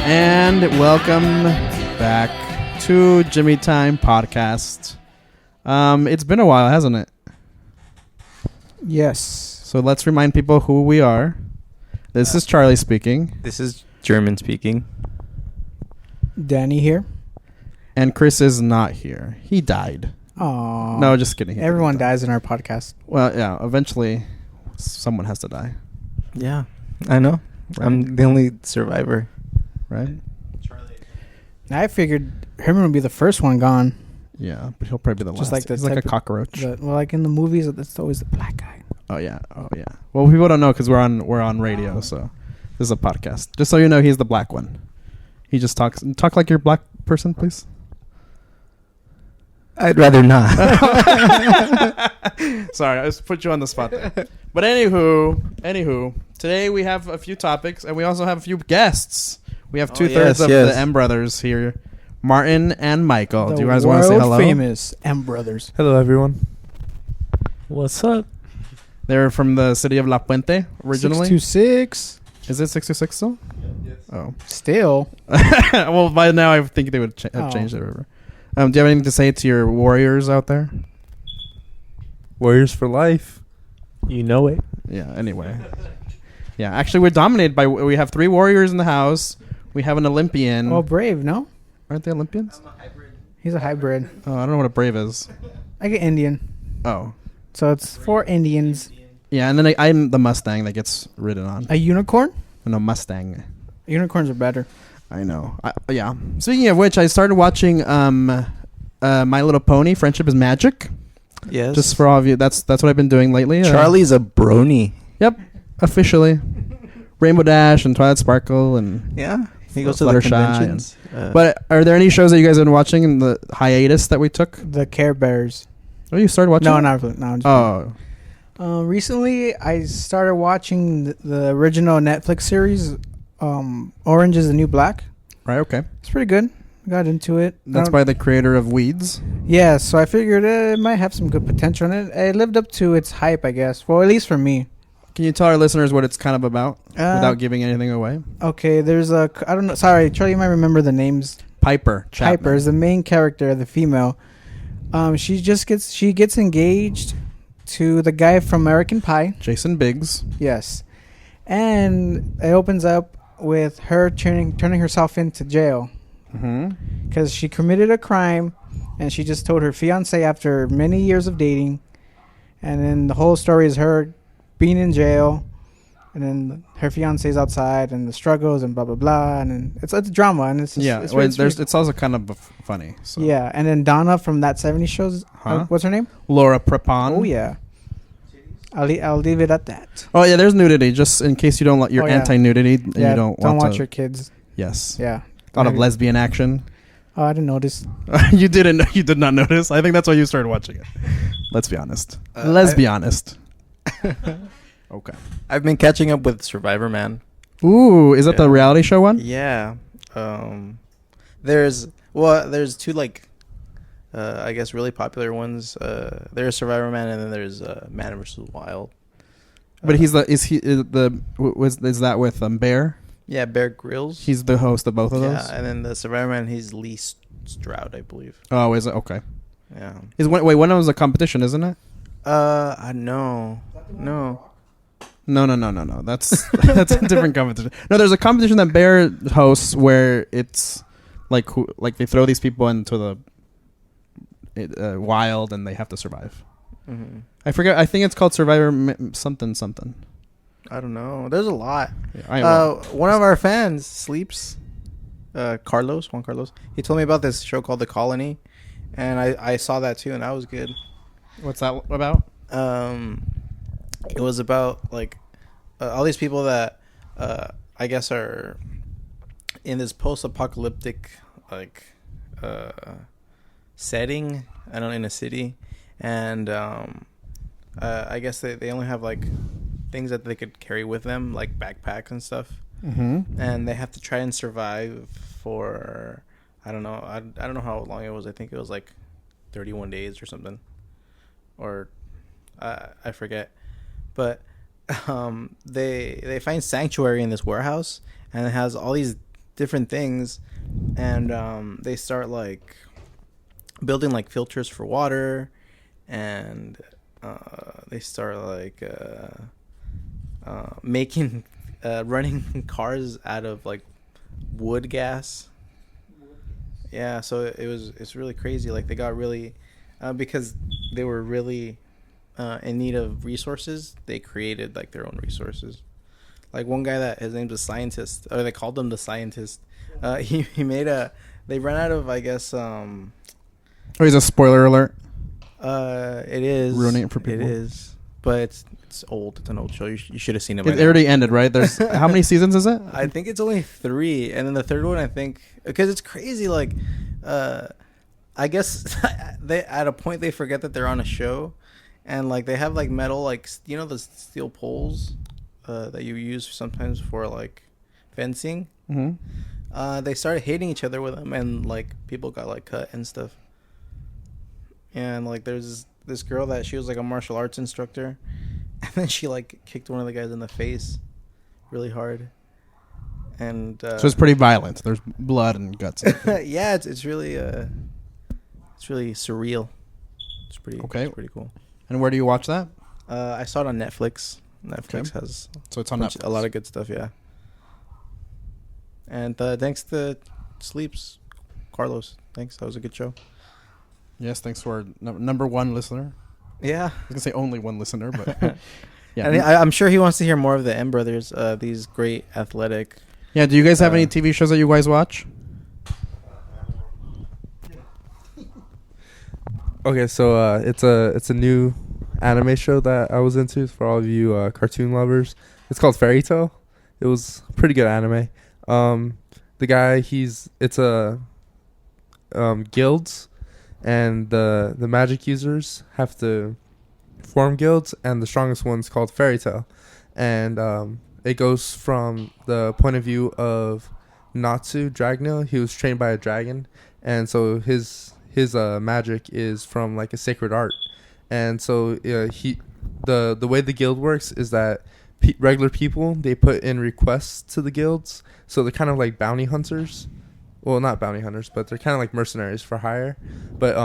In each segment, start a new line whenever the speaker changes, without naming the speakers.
And welcome back to Jimmy Time Podcast. It's been a while, hasn't it?
Yes.
So let's remind people who we are. This is Charlie speaking.
This is German speaking.
Danny here.
And Chris is not here. He died.
Aww.
No, just kidding.
Everyone dies in our podcast.
Well, yeah, eventually someone has to die.
Yeah, I know.
Right.
I'm the only survivor.
Right?
I figured Herman would be the first one gone.
Yeah, but he'll probably be the
Just
last.
like
He's like a cockroach.
Like in the movies, it's always the black guy.
Oh yeah. Well, people don't know because we're on radio, so this is a podcast. Just so you know, he's the black one. He just talk like your black person, please.
I'd rather not.
Sorry, I just put you on the spot there. But anywho, today we have a few topics and we also have a few guests. We have 2/3 of the M brothers here, Martin and Michael. Do you guys want to say hello?
World famous M brothers.
Hello, everyone. What's up?
They're from the city of La Puente originally.
626.
Is it 626 still?
Yes.
Oh.
Still.
Well, by now I think they would have changed it over. Do you have anything to say to your warriors out there?
Warriors for life. You know it.
Yeah, anyway. Yeah, actually we're dominated by... We have 3 warriors in the house. We have an Olympian.
Well, Brave, no?
Aren't they Olympians?
He's a hybrid.
Oh, I don't know what a brave is.
Like an Indian.
Oh.
So it's 4 Indians.
Yeah, and then I'm the Mustang that gets ridden on.
A unicorn?
No, Mustang.
Unicorns are better.
I know. Yeah. Speaking of which, I started watching My Little Pony, Friendship is Magic.
Yes.
Just for all of you, that's what I've been doing lately.
Charlie's a brony.
Yep, officially. Rainbow Dash and Twilight Sparkle and...
Yeah. He goes to the conventions.
But are there any shows that you guys have been watching in the hiatus that we took?
The Care Bears.
Oh, you started watching?
No,
it?
not. I'm just recently, I started watching the original Netflix series, Orange is the New Black.
Right, okay.
It's pretty good. I got into it.
That's by the creator of Weeds.
Yeah, so I figured it might have some good potential in it. It lived up to its hype, I guess. Well, at least for me.
Can you tell our listeners what it's kind of about without giving anything away?
Okay, there's I don't know. Sorry, Charlie, you might remember the names.
Piper Chapman.
Piper is the main character, the female. She gets engaged to the guy from American Pie.
Jason Biggs.
Yes. And it opens up with her turning herself into jail. Because she committed a crime and she just told her fiance after many years of dating. And then the whole story is her being in jail. And then her fiance's outside and the struggles and blah, blah, blah. And then it's drama. And it's just,
it's also kind of funny. So.
Yeah. And then Donna from That 70s Shows.
Huh?
What's her name?
Laura Prepon.
Oh, yeah. I'll leave it at that.
Oh, yeah, there's nudity. Just in case you don't like, you're anti-nudity and you don't
watch your kids.
Yes.
Yeah.
A lot of lesbian action.
Oh, I didn't notice.
You did not notice? I think that's why you started watching it. Let's be honest. Let's be honest. Okay.
I've been catching up with Survivor Man.
Ooh, is that the reality show one?
Yeah. There's 2 I guess really popular ones. There's Survivor Man and then there's Man vs. Wild.
But is that with Bear?
Yeah, Bear Grylls.
He's the host of both of those.
Yeah, and then the Survivor Man, he's Lee Stroud, I believe.
Oh, is it? Okay.
Yeah.
Wait, one of them was a competition, isn't it?
No.
No. That's a different competition. No, there's a competition that Bear hosts where it's like they throw these people into the wild and they have to survive.
Mm-hmm.
I forget. I think it's called Survivor something.
I don't know. There's a lot.
Yeah,
one of our fans sleeps. Juan Carlos. He told me about this show called The Colony, and I saw that too, and that was good.
What's that about?
It was about all these people that I guess are in this post-apocalyptic setting. I don't know, in a city, and I guess they only have things that they could carry with them, like backpacks and stuff.
Mm-hmm.
And they have to try and survive for I don't know how long it was. I think it was 31 days or something, or I forget. But they find sanctuary in this warehouse, and it has all these different things, and they start like building like filters for water, and they start like making running cars out of like wood gas. Yeah, so it's really crazy. Like they got really because they were really in need of resources. They created like their own resources. Like one guy that his name's a scientist, or they called him the scientist. He made they ran out of, I guess. Oh,
he's a spoiler alert.
It is
ruining it for people.
It is, but it's old. It's an old show. You should have seen it.
It already ended, right? There's how many seasons is it?
I think it's only 3, and then the third one, I think, because it's crazy. Like, I guess they at a point they forget that they're on a show, and like they have like metal, like the steel poles that you use sometimes for like fencing. Mm-hmm. They started hating each other with them, and like people got like cut and stuff. And like there's this girl that she was like a martial arts instructor, and then she like kicked one of the guys in the face really hard. And
so it's pretty violent. There's blood and guts.
Yeah, it's really surreal. It's pretty cool.
And where do you watch that?
I saw it on Netflix. Netflix has
so it's on Netflix.
A lot of good stuff, yeah. And thanks to Sleeps, Carlos. Thanks, that was a good show.
Yes, thanks to our number one listener.
Yeah, I was
gonna say only one listener, but
yeah, and I'm sure he wants to hear more of the M Brothers. These great athletic.
Yeah, do you guys have any TV shows that you guys watch?
Okay, so it's a new anime show that I was into for all of you cartoon lovers. It's called Fairy Tail. It was a pretty good anime. The guy, it's guilds, and the magic users have to form guilds, and the strongest one's called Fairy Tail. And it goes from the point of view of Natsu Dragneel. He was trained by a dragon, and so his magic is from like a sacred art. And so the way the guild works is that regular people, they put in requests to the guilds, so they're kind of like bounty hunters. Well, not bounty hunters, but they're kind of like mercenaries for hire. But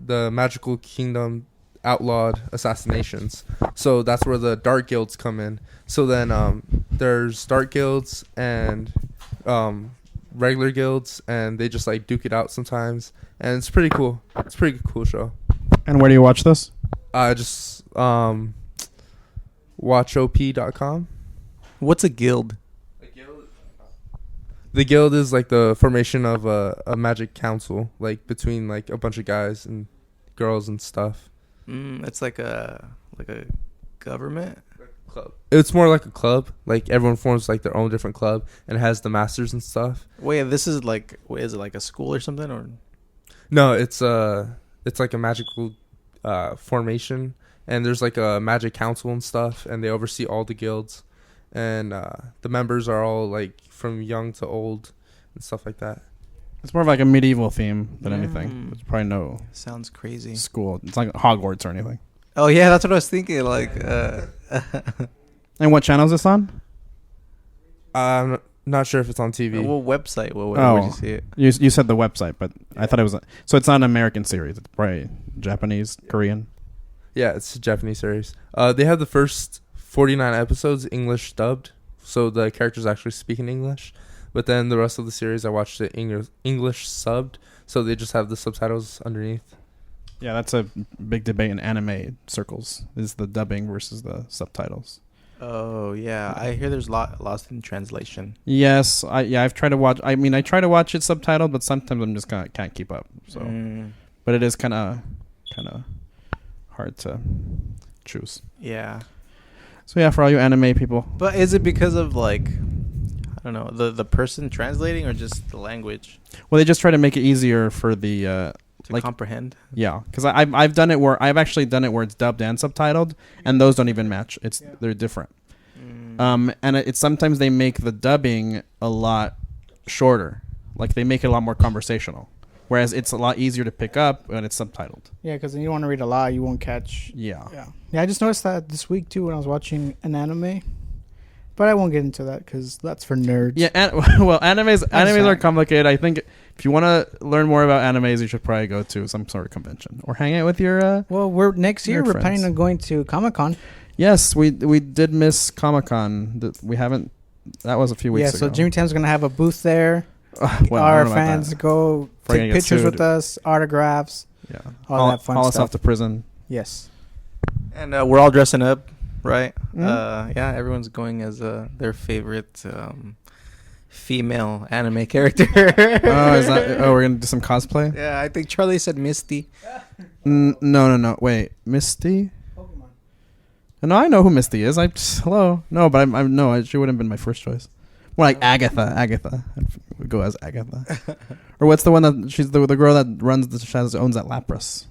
the magical kingdom outlawed assassinations, so that's where the dark guilds come in. So then there's dark guilds and regular guilds, and they just like duke it out sometimes, and it's pretty cool. It's a pretty cool show.
And where do you watch this?
I just watchop.com.
What's a guild?
The guild is like the formation of a magic council, like between like a bunch of guys and girls and stuff.
It's like a government
club. It's more like a club. Like everyone forms like their own different club and has the masters and stuff.
Wait, this is like, is it like a school or something, or?
No, it's like a magical formation, and there's like a magic council and stuff, and they oversee all the guilds, and the members are all like from young to old and stuff like that.
It's more of like a medieval theme than anything. There's probably no
sounds crazy
school. It's like Hogwarts or anything.
Oh yeah, that's what I was thinking. Like,
and what channel is this on?
I'm not sure if it's on TV.
What website? Where did you see it?
You said the website, but yeah. I thought it was. So it's not an American series. It's probably Japanese, Korean.
Yeah, it's a Japanese series. They have the first 49 episodes English dubbed, so the characters actually speak in English. But then the rest of the series, I watched it English subbed, so they just have the subtitles underneath.
Yeah, that's a big debate in anime circles, is the dubbing versus the subtitles.
Oh, yeah. I hear there's lost in translation.
Yes. I've tried to watch. I mean, I try to watch it subtitled, but sometimes I'm just can't keep up. So, but it is kind of hard to choose.
Yeah.
So, yeah, for all you anime people.
But is it because of, like, I don't know, the person translating or just the language?
Well, they just try to make it easier for the...
to comprehend.
Yeah, because I've done it where I've actually done it where it's dubbed and subtitled, and those don't even match. They're different. And it's sometimes they make the dubbing a lot shorter, like they make it a lot more conversational, whereas it's a lot easier to pick up when it's subtitled.
Yeah, because you don't want to read a lot, you won't catch.
Yeah.
I just noticed that this week too when I was watching an anime, But I won't get into that because that's for nerds.
Yeah, well, animes are complicated. I think if you want to learn more about animes, you should probably go to some sort of convention or hang out with your.
Well, we're next year. We're
friends.
planning on going to Comic-Con.
Yes, we did miss Comic-Con. We haven't. That was a few weeks ago.
Yeah, so Jimmy Tam's gonna have a booth there.
Well,
our fans go take pictures with us, autographs.
Yeah,
all that fun
haul
stuff.
us off to prison.
Yes,
And we're all dressing up, right?
Mm-hmm.
Yeah, everyone's going as their favorite female anime character.
We're gonna do some cosplay.
Yeah, I think Charlie said Misty.
No. Wait, Misty.
Pokemon.
No, I know who Misty is. Hello. No, but she wouldn't have been my first choice. More like Agatha. I would go as Agatha. Or what's the one that she's the girl that owns that Lapras?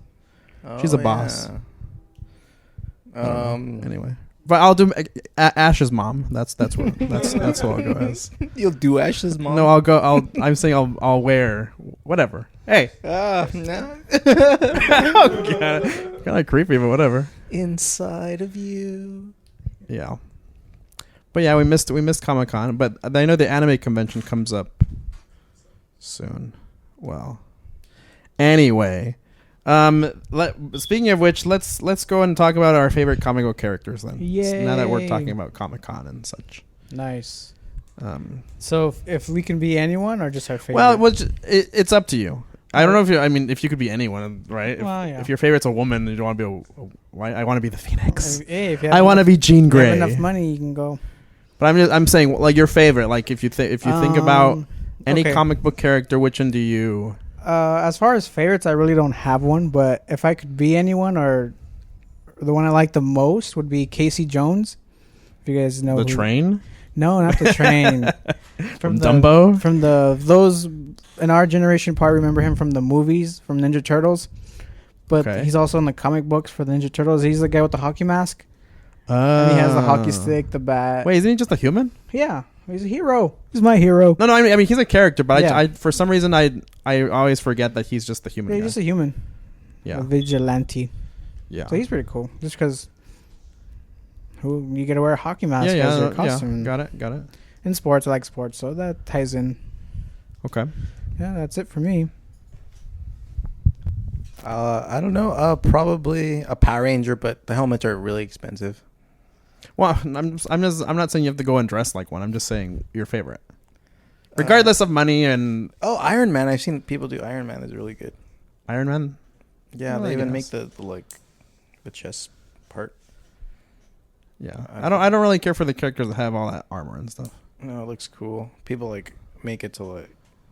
She's a boss.
Yeah.
Anyway, but I'll do Ash's mom. That's who I'll go as.
You'll do Ash's mom?
No, I'm saying I'll wear whatever. Hey.
No.
Oh god, kind of creepy, but whatever.
Inside of you.
Yeah. But yeah, we missed Comic-Con, but I know the anime convention comes up soon. Well, anyway, speaking of which, let's go and talk about our favorite comic book characters then.
Yay.
Now that we're talking about Comic-Con and such.
Nice. So if we can be anyone or just our favorite?
Well, it's up to you. I don't know if you could be anyone, right?
Well, yeah.
If your favorite's a woman, you don't want to be I want to be the Phoenix.
Hey, if you
I want to be Jean Grey.
If you have enough money, you can go.
But I'm saying like your favorite. Like if you think about any comic book character, which one do you?
As far as favorites, I really don't have one. But if I could be anyone, or the one I like the most would be Casey Jones. If you guys know
the Train.
No, not the Train.
from Dumbo.
From those in our generation probably remember him from the movies from Ninja Turtles. But he's also in the comic books for the Ninja Turtles. He's the guy with the hockey mask. And he has the hockey stick, the bat.
Wait, isn't he just a human?
Yeah, he's a hero. He's my hero.
No, I mean he's a character, but I for some reason I always forget that he's just the human.
Yeah, he's just a human.
Yeah,
a vigilante.
Yeah,
so he's pretty cool. Just because you get to wear a hockey mask as your costume.
Yeah, got it.
In sports, I like sports, so that ties in.
Okay. Yeah,
that's it for me.
I don't know. Probably a Power Ranger, but the helmets are really expensive.
Well, I'm not saying you have to go and dress like one. I'm just saying your favorite, regardless of money and.
Oh, Iron Man! I've seen people do Iron Man. Is really good.
Iron Man.
Yeah, they even make the chest part.
Yeah, I don't really care for the characters that have all that armor and stuff.
No, it looks cool. People make it to it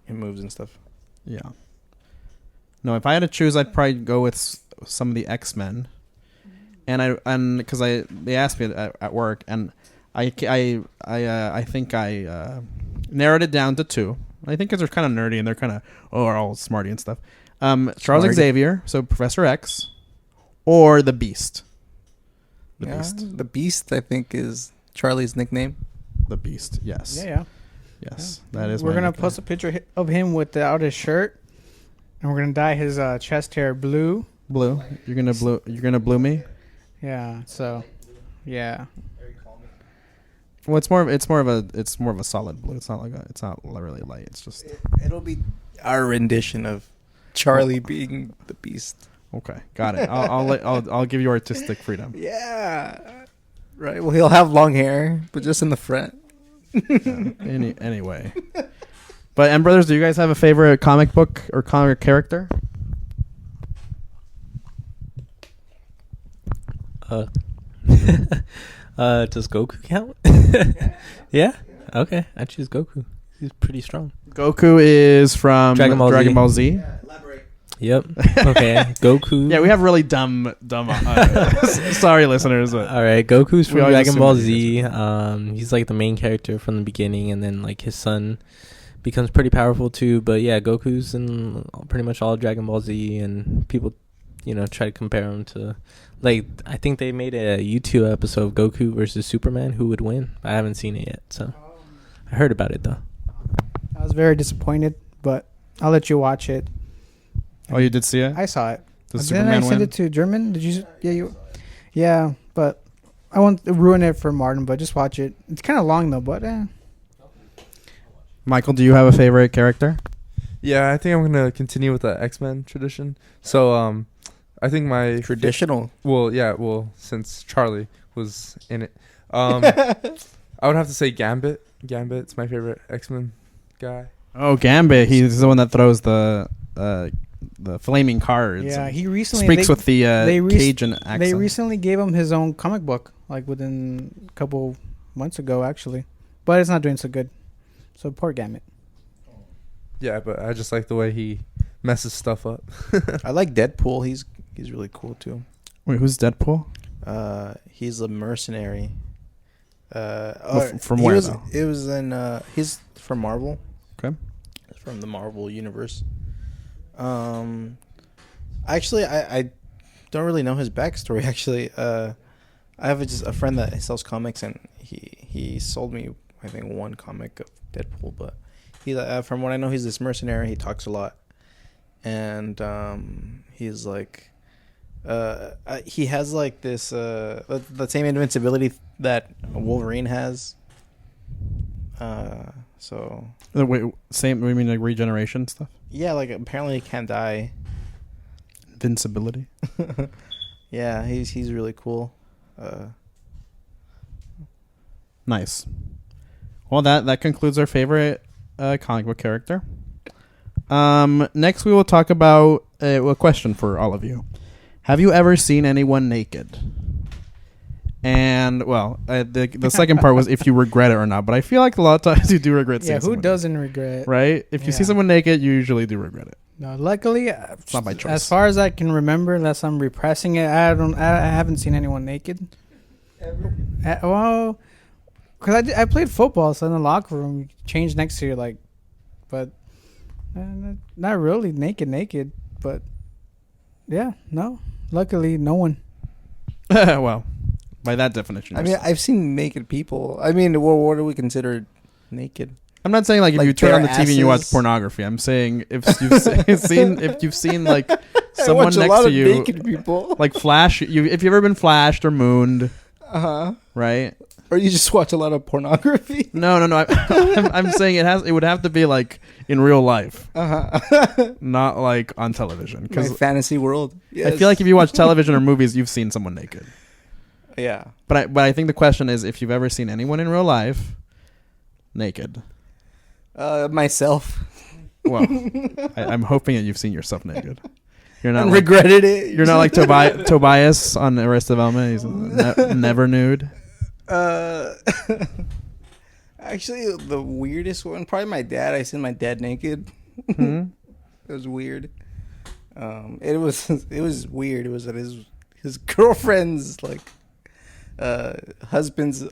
moves and stuff.
Yeah. No, if I had to choose, I'd probably go with some of the X-Men. And because they asked me at work, and I think I narrowed it down to two. I think because they're kind of nerdy and they're kind of are all smarty and stuff. Charles Xavier, so Professor X, or the Beast.
The Beast, I think, is Charlie's nickname.
The Beast, yes.
Yeah.
Yes, that is.
We're gonna post a picture of him without his shirt, and we're gonna dye his chest hair blue.
Blue. You're gonna blue me.
Yeah. So, yeah.
Well, it's more of a solid blue. It's not really light. It's just.
It'll be our rendition of Charlie being the Beast.
Okay, got it. I'll give you artistic freedom.
Yeah. Right. Well, he'll have long hair, but just in the front.
Anyway. But M Brothers, do you guys have a favorite comic book or comic character?
Does Goku count? Yeah. Okay, I choose Goku. He's pretty strong.
Goku is from Dragon Ball Z.
Yeah, elaborate.
Yep. Okay. Goku.
Yeah, we have really dumb. Sorry, listeners. But
all right, Goku's from
always
Dragon Ball
assume
Z. He's like the main character from the beginning, and then like his son becomes pretty powerful too. But yeah, Goku's in pretty much all Dragon Ball Z, and people, try to compare him to. Like, I think they made a YouTube episode of Goku versus Superman. Who would win? I haven't seen it yet, so I heard about it though.
I was very disappointed, but I'll let you watch it.
Oh, you did see it?
I saw it.
Did
Didn't
Superman
I send
win?
it to German? Did you? Yeah, but I won't ruin it for Martin, but just watch it. It's kind of long though, but
Michael, do you have a favorite character?
Yeah, I think I'm gonna continue with the X-Men tradition. So, I think my
Traditional.
Since Charlie was in it, I would have to say Gambit. Gambit's my favorite X-Men guy.
Oh, Gambit. He's the one that throws the flaming cards.
yeah, he recently
Speaks with the Cajun accent.
They recently gave him his own comic book, like within a couple months ago, actually. But it's not doing so good. So poor Gambit.
Yeah, but I just like the way he messes stuff up.
I like Deadpool. He's really cool too.
Wait, who's Deadpool?
He's a mercenary.
From where though?
It was in. He's from Marvel.
Okay.
From the Marvel universe. Actually, I don't really know his backstory. Actually, I have just a friend that sells comics, and he sold me, I think, one comic of Deadpool. But he, from what I know, he's this mercenary. He talks a lot, and he's like, he has like this the same invincibility that Wolverine has. So
Wait, same. We mean like regeneration stuff.
yeah, like apparently he can't die.
Invincibility.
Yeah, he's really cool.
Nice. Well, that concludes our favorite comic book character. Next, we will talk about a question for all of you. Have you ever seen anyone naked? And, well, the second part was if you regret it or not. But I feel like a lot of times you do regret seeing someone
who doesn't regret?
right? If you see someone naked, you usually do regret it.
No, luckily,
It's not by choice.
as far as I can remember, unless I'm repressing it, I haven't seen anyone naked.
Ever?
Well, because I played football, so in the locker room, you change next to you, like, but not really naked, but yeah, no. Luckily, no one.
Well, by that definition.
I mean, I've seen naked people. I mean, what do we consider naked?
I'm not saying like if
like
you turn on the
bare
TV and you watch
asses?
pornography. I'm saying if you've seen like someone
I watch a
next
lot
to
of
you,
naked people.
like flash. If you've ever been flashed or mooned, right?
Or you just watch a lot of pornography.
No. I'm saying it would have to be like in real life, not like on television.
My
Because
fantasy world.
I feel like if you watch television or movies, you've seen someone naked.
Yeah.
But I think the question is if you've ever seen anyone in real life naked.
Myself.
Well, I'm hoping that you've seen yourself naked. You're not
And
like,
regretted it.
you're not like Tobias on Arrested Development. He's never nude.
Actually, the weirdest one, probably my dad. I seen my dad naked.
Hmm?
It was weird. It was weird. It was at his girlfriend's like husband's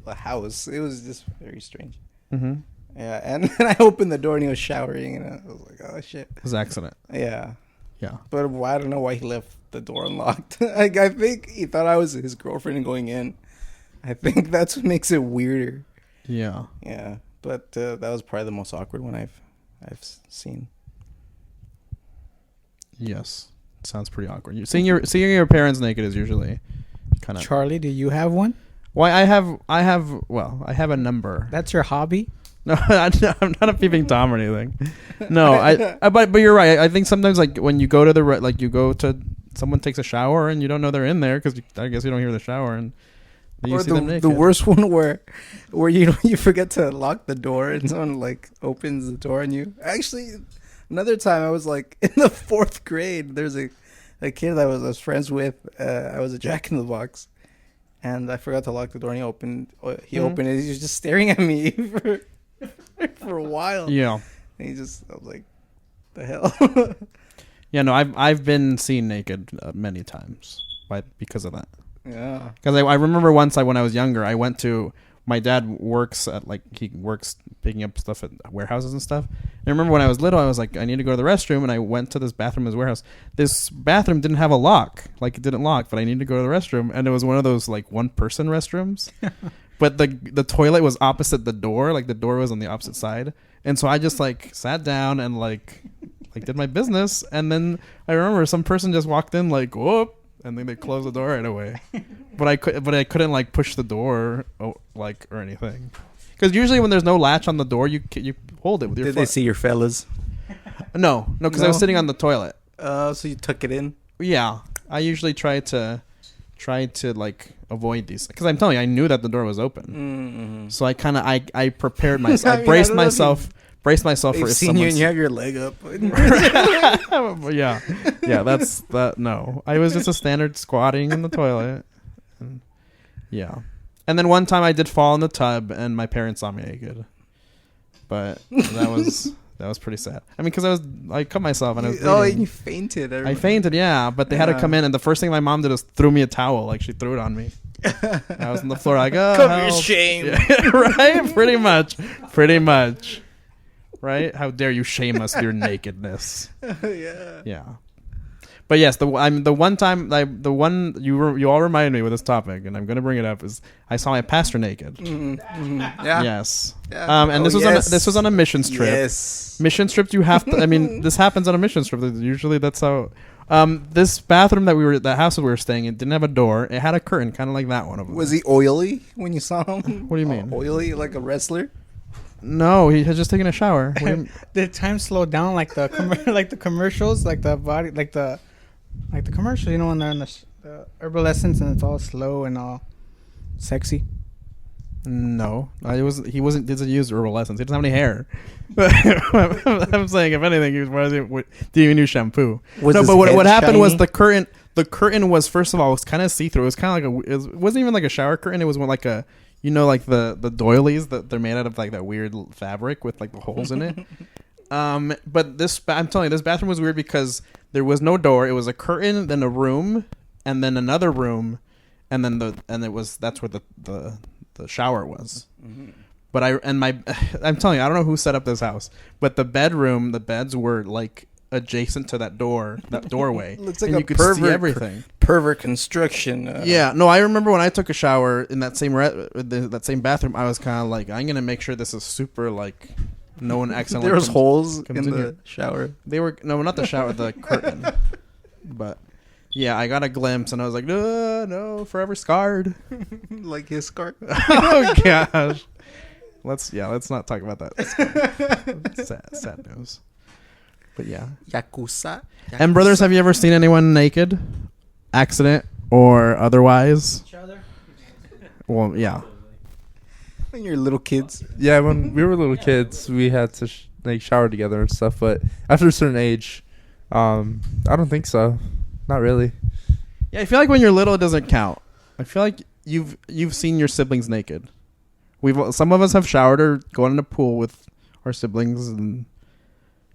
house. It was just very strange.
Mm-hmm.
Yeah, and then I opened the door and he was showering, and I was like, "Oh shit!"
It was an accident.
Yeah,
Yeah.
but I don't know why he left the door unlocked. I think he thought I was his girlfriend going in. I think that's what makes it weirder.
Yeah.
Yeah, but that was probably the most awkward one I've seen.
Yes. Sounds pretty awkward. Seeing your parents naked is usually kind of.
Charlie, do you have one?
Why I have a number.
That's your hobby?
No, I'm not a peeping tom or anything. No, but you're right. I think sometimes like when you go to someone takes a shower and you don't know they're in there because I guess you don't hear the shower and then you
Or
see them naked.
the worst one where you forget to lock the door and someone like opens the door on you. Actually, another time I was like in the 4th grade. There's a kid that I was friends with. I was a Jack in the Box, and I forgot to lock the door. And he opened it. He was just staring at me for a while.
Yeah.
And I was like, the hell.
Yeah. No, I've been seen naked many times, because of that.
Yeah.
Because I remember once when I was younger, I went to my dad works picking up stuff at warehouses and stuff. And I remember when I was little, I was like, I need to go to the restroom, and I went to this bathroom in his warehouse. This bathroom didn't have a lock, like it didn't lock, but I needed to go to the restroom, and it was one of those like 1-person restrooms. But the toilet was opposite the door, like the door was on the opposite side, and so I just like sat down and like did my business, and then I remember some person just walked in like whoop. And then they closed the door right away. but I couldn't like push the door or anything. Because usually when there's no latch on the door, you hold it with your foot.
Did they see your fellas?
No, because I was sitting on the toilet.
So you tuck it in?
Yeah, I usually try to like avoid these because I'm telling you, I knew that the door was open.
Mm-hmm.
So I kind of I prepared myself. I braced myself. Braced myself for if
seen you and you have your leg up.
yeah. That's that. No, I was just a standard squatting in the toilet. And, yeah, and then one time I did fall in the tub, and my parents saw me naked. But that was pretty sad. I mean, because I cut myself and I was bleeding.
Oh, you fainted.
I fainted. Yeah, but they had to come in, and the first thing my mom did was threw me a towel. Like she threw it on me. I was on the floor like, oh,
cover your
help.
shame.
Yeah, right? Pretty much. Right? How dare you shame us with your nakedness? Yeah. But yes, the one time the one you all reminded me with this topic, and I'm going to bring it up, is I saw my pastor naked.
Yeah.
Yes. And this was on a missions trip.
Yes.
Missions trips, you have to. I mean, this happens on a missions trip. Usually, that's how. This bathroom the house that we were staying in, didn't have a door. It had a curtain, kind of like that one of them.
Was he oily when you saw him?
What do you mean?
Oily, like a wrestler?
No, he had just taken a shower.
Did time slow down like the commercials, like the body, like the commercials? You know, when they're in the herbal essence and it's all slow and all sexy.
No, he wasn't. Did use herbal essence? He doesn't have any hair. I'm saying, if anything, did you even use shampoo? But what happened was the curtain. The curtain was, first of all, it was kind of see through. It was kind of like it wasn't even like a shower curtain. It was like a. You know, like the doilies that they're made out of like that weird fabric with like the holes in it. But I'm telling you, this bathroom was weird because there was no door. It was a curtain, then a room, and then another room, and then that's where the shower was. Mm-hmm. But I'm telling you, I don't know who set up this house, but the beds were like adjacent to that doorway.
Looks like
and
a
you could
pervert,
see everything.
Pervert construction.
Yeah, no, I remember when I took a shower in that same that same bathroom. I was kind of like, I'm gonna make sure this is super like no one accidentally.
There was holes in the shower.
They were not the shower, the curtain. But yeah, I got a glimpse and I was like, no, forever scarred.
Like his scar.
Oh gosh. Let's not talk about that. Sad news. But yeah.
Yakuza.
And brothers, have you ever seen anyone naked? Accident or otherwise?
Each other?
Well, yeah.
When you're little kids.
Yeah, when we were little kids, we had to shower together and stuff. But after a certain age, I don't think so. Not really.
Yeah, I feel like when you're little, it doesn't count. I feel like you've seen your siblings naked. Some of us have showered or gone in a pool with our siblings, and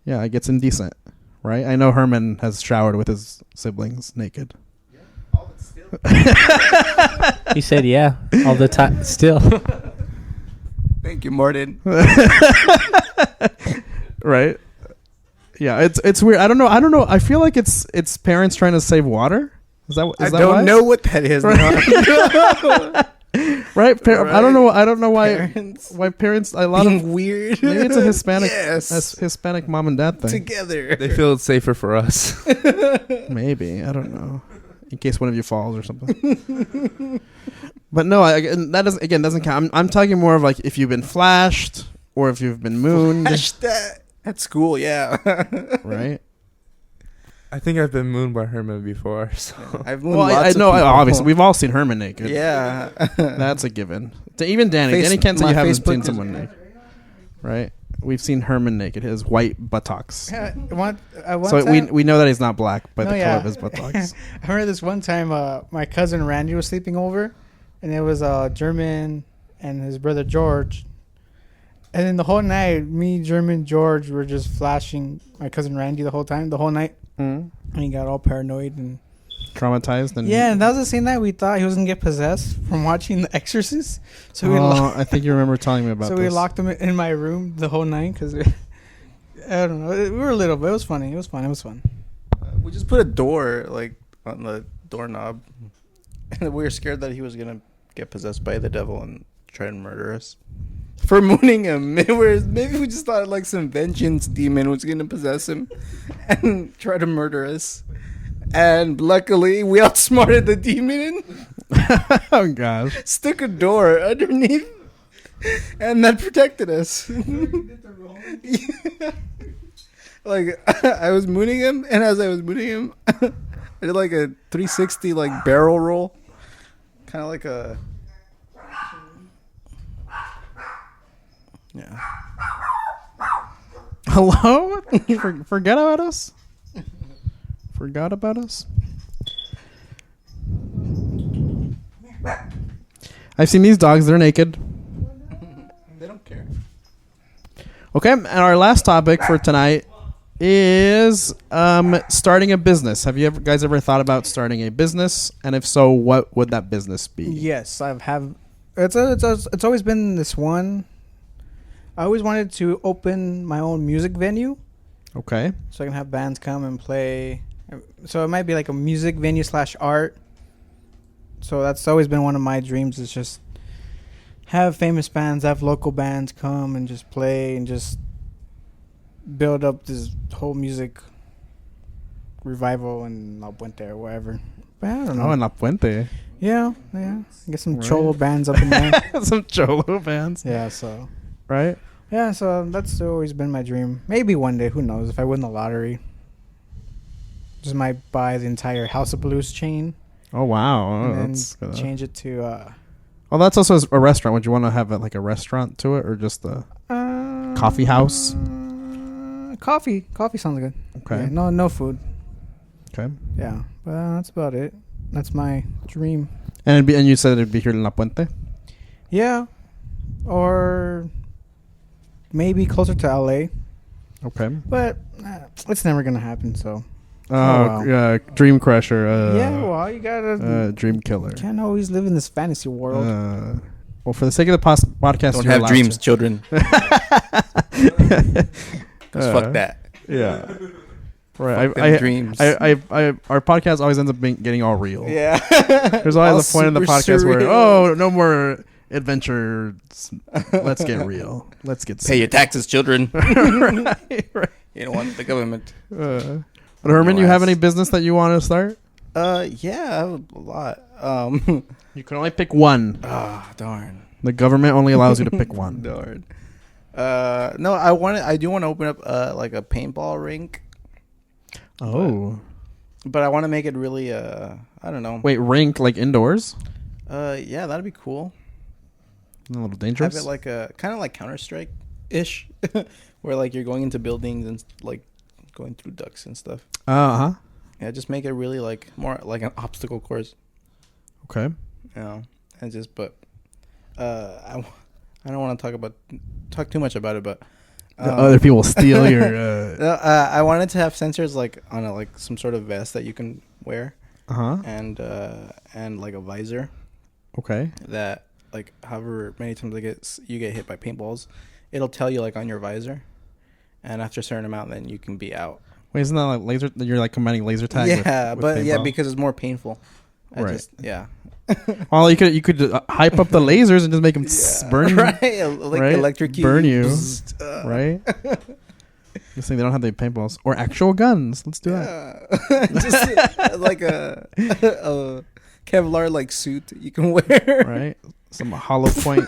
yeah, it gets indecent, right? I know Herman has showered with his siblings naked.
Yeah, all but still.
He said, "Yeah, all the time, still."
Thank you, Martin.
Right? Yeah, it's weird. I don't know. I feel like it's parents trying to save water. Is that?
I don't know what that is.
Right? Right? I don't know why parents a lot
being
of
weird.
Maybe it's a Hispanic Hispanic mom and dad thing.
Together.
They feel it's safer for us.
Maybe, I don't know. In case one of you falls or something. But no, that doesn't count. I'm talking more of like if you've been flashed or if you've been mooned.
Flashed at school, yeah.
Right?
I think I've been mooned by Herman before. So
I've mooned
I know. Obviously, we've all seen Herman naked.
Yeah.
That's a given. Even Danny. Danny can't say you haven't seen someone naked. Right? We've seen Herman naked. His white buttocks.
Yeah,
so we know that he's not black by the color of his buttocks.
I remember this one time my cousin Randy was sleeping over, and it was German and his brother George. And then the whole night, me, German, George were just flashing my cousin Randy the whole night.
Mm.
And he got all paranoid and
traumatized. And
yeah, and that was the same night we thought he was going to get possessed from watching The Exorcist. So
I think you remember telling me about this.
So we locked him in my room the whole night because, I don't know, we were little, but it was funny. It was fun.
We just put a door, like, on the doorknob. And we were scared that he was going to get possessed by the devil and try and murder us. For mooning him. Maybe we just thought like some vengeance demon was going to possess him and try to murder us. And luckily, we outsmarted the demon.
Oh gosh.
Stuck a door underneath, and that protected us. Like I was mooning him, and as I was mooning him, I did like a 360 like barrel roll, kind of like a yeah.
Hello? Forget about us? Forgot about us? I've seen these dogs. They're naked.
They don't care.
Okay, and our last topic for tonight is starting a business. Have you guys ever thought about starting a business? And if so, what would that business be?
Yes, I've have. It's always been this one. I always wanted to open my own music venue,
Okay.
so I can have bands come and play. So it might be like a music venue / art. So that's always been one of my dreams, is just have famous bands, have local bands come and just play and just build up this whole music revival in Puente or wherever. But I don't know.
Oh, in La Puente.
Yeah. Get some
Right.
cholo bands up in there.
Some cholo bands.
Yeah, so.
Right?
Yeah, so that's always been my dream. Maybe one day, who knows, if I win the lottery. Just might buy the entire House of Blues chain
Oh, wow. Oh,
and
that's
then
good.
change it to
Oh, that's also a restaurant. Would you want to have like a restaurant to it or just a coffee house?
Coffee sounds good.
Okay.
Yeah, no food.
Okay.
Yeah, but that's about it. That's my dream.
And and you said it'd be here in La Puente?
Yeah, or maybe closer to LA,
Okay.
but it's never gonna happen. So
Oh, Dream Crusher.
yeah, well, you gotta
Dream Killer.
can't always live in this fantasy world.
Well, for the sake of the podcast,
Don't
you're
have
allowed
dreams,
to.
children. Cause fuck that.
Yeah. Right.
Fuck them dreams.
Our podcast always ends up getting all real.
Yeah.
There's always a point in the
super
podcast where,
surreal.
no more adventures. Let's get real. Let's get
Pay your taxes, children.
right.
You don't want the government.
But Herman, you have any business that you want to start?
Yeah, I have a lot.
You can only pick one.
Ah, darn.
The government only allows you to pick one.
Darn. No, I do want to open up like a paintball rink,
Oh.
but I want to make it really I don't know.
Wait, rink like indoors?
Yeah, that'd be cool.
A little dangerous.
Have it like a kind of like Counter-Strike ish, where like you're going into buildings and like going through ducts and stuff.
Uh-huh.
Yeah, just make it really like more like an obstacle course.
Okay.
You know, and just I don't want to talk too much about it, but
Other people steal your
I wanted to have sensors like on some sort of vest that you can wear,
uh-huh.
and like a visor
Okay.
that like however many times you get hit by paintballs, it'll tell you like on your visor, and after a certain amount, then you can be out.
Wait, isn't that like laser? You're like combining laser tag.
Yeah,
with
but yeah,
paintball?
because it's more painful.
Right.
Yeah.
Well, you could hype up the lasers and just make them burn you,
right, like
right?
electrocute,
burn you,
Bzzzt,
right? Just saying they don't have the paintballs or actual guns. Let's do that.
Yeah. Just like a Kevlar like suit you can wear.
Right? Some hollow point.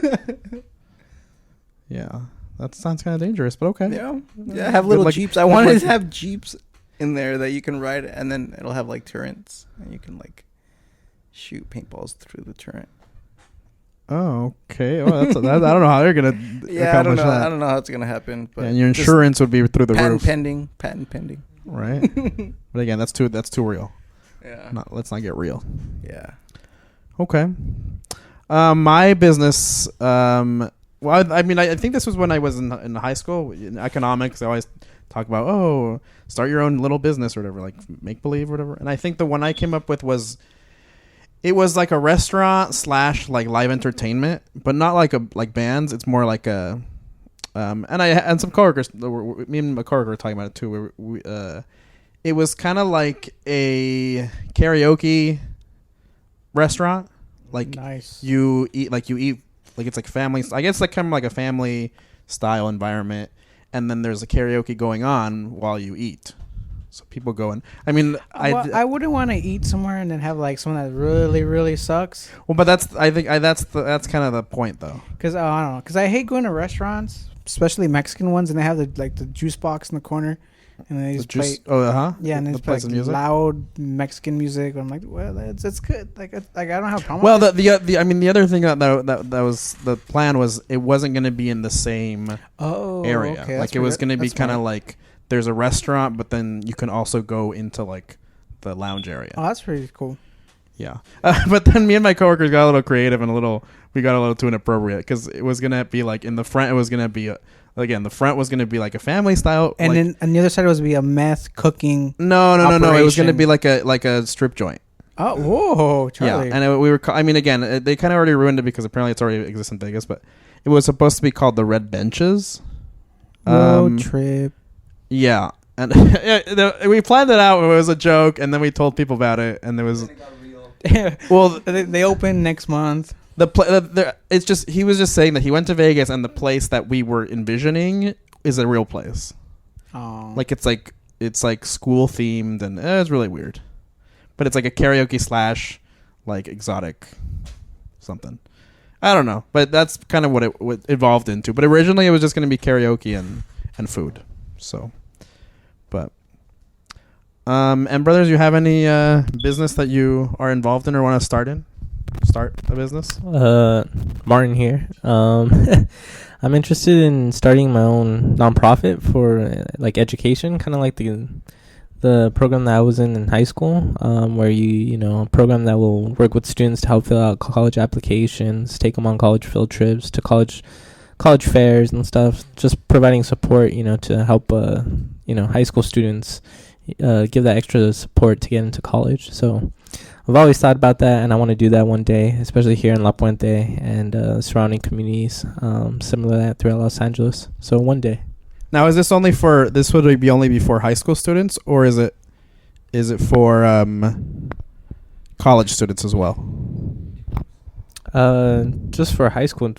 Yeah, that sounds kind of dangerous, but okay.
Yeah. Have little
like-
jeeps. I wanted to have jeeps in there that you can ride, and then it'll have like turrets, and you can like shoot paintballs through the turret.
Oh, okay. Oh, I don't know how they're gonna
Yeah, I don't
accomplish
know.
that.
I don't know how it's gonna happen, but
And your
just
insurance would be through the
patent
roof,
pending.
right? But again, that's too real.
Yeah.
Let's not get real.
Yeah.
Okay. My business. Well, I mean, I think this was when I was in high school in economics. I always talk about start your own little business or whatever, like make believe or whatever. And I think the one I came up with was like a restaurant / like live entertainment, but not like bands. It's more like a and some coworkers. Me and my coworker were talking about it too. It was kind of like a karaoke restaurant. Like
Nice.
you eat like it's like family. I guess like kind of like a family style environment, and then there's a karaoke going on while you eat. So people go in. I mean,
I wouldn't want to eat somewhere and then have like someone that really, really sucks.
Well, but that's kind of the point though.
Because I don't know. Because I hate going to restaurants, especially Mexican ones, and they have the juice box in the corner, and they just play. Yeah, and they just play like loud Mexican music. I'm like, well, that's good. Like I don't have a problem.
Well, the other thing that was the plan was it wasn't going to be in the same area.
Okay,
like it was going to be kind of like there's a restaurant, but then you can also go into like the lounge area.
Oh, that's pretty cool.
Yeah, but then me and my coworkers got a little creative and we got a little too inappropriate because it was gonna be like in the front. It was gonna be the front was gonna be like a family style,
and then on the other side was be a meth cooking.
No. It was gonna be like a strip joint.
Oh, whoa, Charlie.
Yeah, and we were. I mean, again, they kind of already ruined it because apparently it's already exists in Vegas, but it was supposed to be called the Red Benches.
Road trip.
Yeah, and we planned it out. It was a joke, and then we told people about it, and there was.
Well, they open next month.
It's just he was just saying that he went to Vegas, and the place that we were envisioning is a real place.
Oh,
like it's like school themed, and it's really weird. But it's like a karaoke / like exotic something. I don't know, but that's kind of what it evolved into. But originally it was just going to be karaoke and food. So, but and brothers, you have any business that you are involved in or want to start a business?
Martin here. I'm interested in starting my own nonprofit for like education, kind of like the program that I was in high school, where a program that will work with students to help fill out college applications, take them on college field trips to college fairs and stuff, just providing support, to help, high school students give that extra support to get into college. So I've always thought about that, and I want to do that one day, especially here in La Puente and surrounding communities, similar to that throughout Los Angeles. So one day.
Now, is this only for this would be only for high school students, or is it for college students as well?
Just for high school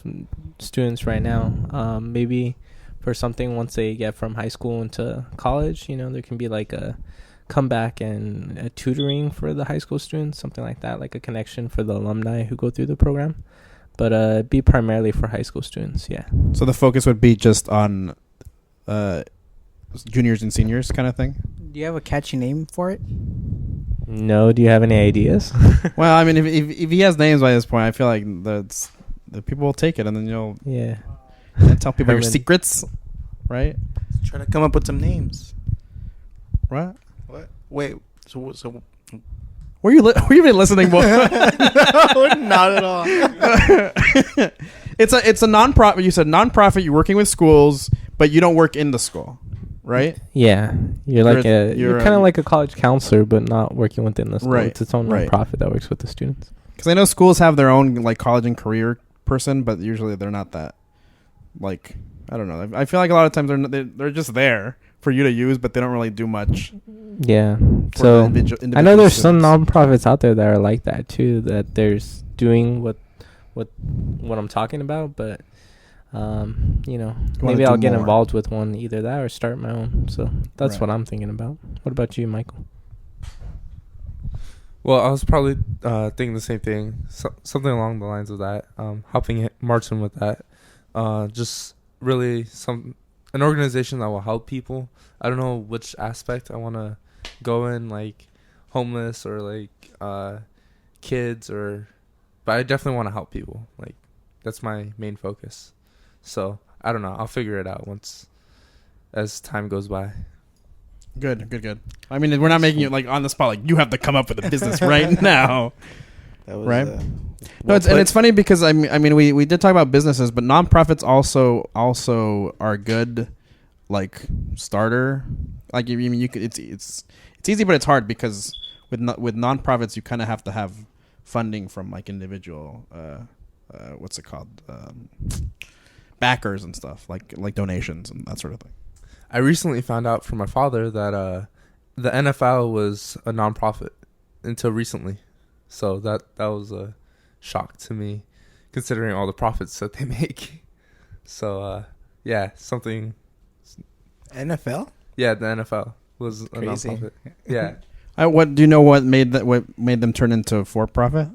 students right now. Maybe for something once they get from high school into college, there can be like a comeback and a tutoring for the high school students, something like that, like a connection for the alumni who go through the program. But be primarily for high school students, yeah.
So the focus would be just on juniors and seniors kind of thing?
Do you have a catchy name for it?
No. Do you have any ideas?
Well, I mean, if he has names by this point, I feel like the people will take it, and then you'll tell people your secrets, right?
Let's try to come up with some names.
What?
Wait. So.
Were you even listening?
No, not at all.
It's a nonprofit. You said nonprofit. You're working with schools, but you don't work in the school, right?
Yeah, you're kind of like a college counselor, but not working within the school.
Right.
It's its own nonprofit that works with the students.
Because I know schools have their own like college and career person, but usually they're not that. Like, I don't know. I feel like a lot of times they're just there for you to use, but they don't really do much.
Yeah. So I know there's some nonprofits out there that are like that too, that there's doing what I'm talking about, but maybe I'll get involved with one, either that or start my own. So that's what I'm thinking about. What about you, Michael?
Well, I was probably thinking the same thing, something along the lines of that, helping Martin with that. Just really an organization that will help people. I don't know which aspect I want to go in, like homeless or like kids, but I definitely want to help people. Like, that's my main focus. So I don't know. I'll figure it out as time goes by.
Good. I mean, we're not making it like on the spot. Like, you have to come up with a business right now.
That was,
right. No, it's funny because I mean we did talk about businesses, but nonprofits also are good, like starter. Like, I mean, you could it's easy, but it's hard because with nonprofits you kind of have to have funding from like individual what's it called, backers and stuff, like donations and that sort of thing.
I recently found out from my father that the NFL was a nonprofit until recently. So that was a shock to me, considering all the profits that they make. So, something.
NFL?
Yeah, the NFL. was a
Crazy.
nonprofit. Yeah.
What do you know? What made them turn into for profit?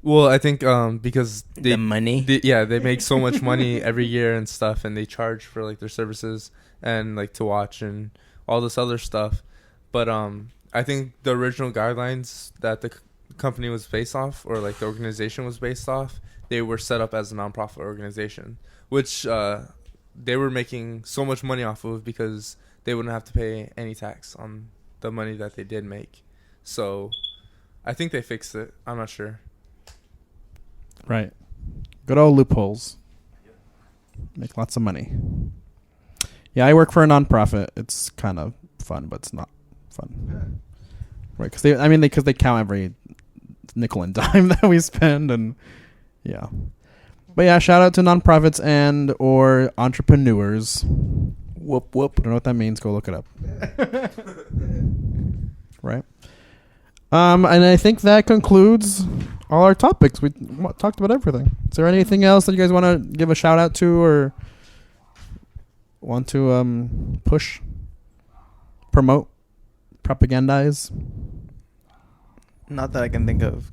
Well, I think because
The money.
they make so much money every year and stuff, and they charge for like their services and like to watch and all this other stuff. But I think the original guidelines that the company was based off, or like the organization was based off, they were set up as a nonprofit organization, which they were making so much money off of because they wouldn't have to pay any tax on the money that they did make. So I think they fixed it. I'm not sure.
Right. Good old loopholes. Make lots of money. Yeah, I work for a nonprofit. It's kind of fun, but it's not fun. Right? Because they count every nickel and dime that we spend, and yeah. But yeah, shout out to nonprofits and or entrepreneurs.
Whoop whoop.
I don't know what that means. Go look it up. Right. And I think that concludes all our topics. We talked about everything. Is there anything else that you guys want to give a shout out to or want to push, promote, propagandize?
Not that I can think of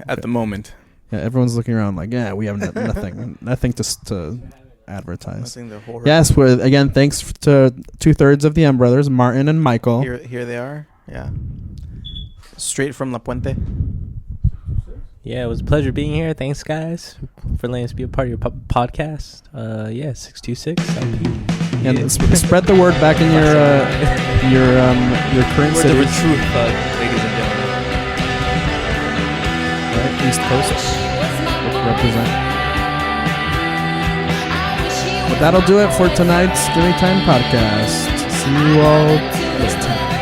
at the moment.
Yeah, everyone's looking around like, yeah, we have nothing to advertise.
Nothing to horror.
Yes, again, thanks to 2/3 of the M brothers, Martin and Michael.
Here they are. Yeah. Straight from La Puente.
Yeah, it was a pleasure being here. Thanks, guys, for letting us be a part of your podcast. 626 LP.
And spread the word back in your current
Word
city.
of truth, ladies and gentlemen.
Right, East Coast. Represent. But that'll do it for tonight's Giving Time podcast. See you all next time.